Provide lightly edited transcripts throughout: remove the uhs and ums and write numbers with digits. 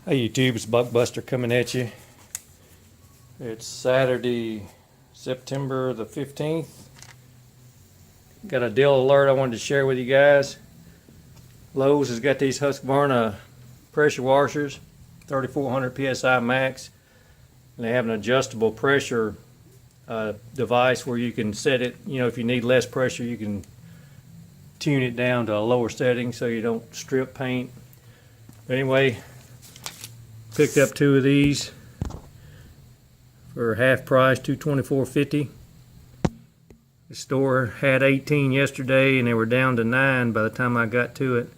Hey YouTube, it's Buckbuster coming at you. It's Saturday, September the 15th. Got a deal alert I wanted to share with you guys. Lowe's has got these Husqvarna pressure washers, 3400 PSI max. And they have an adjustable pressure device where you can set it, if you need less pressure, you can tune it down to a lower setting so you don't strip paint. But anyway, picked up two of these for half price, $224.50. The store had 18 yesterday and they were down to 9 by the time I got to it.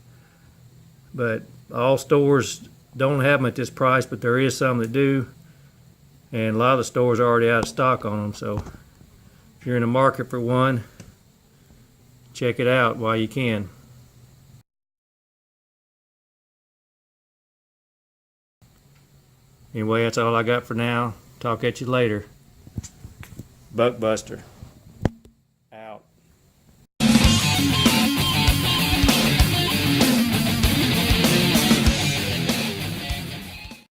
But all stores don't have them at this price, but there is some that do. And a lot of the stores are already out of stock on them, so if you're in the market for one, check it out while you can. Anyway, that's all I got for now. Talk at you later. Buckbuster.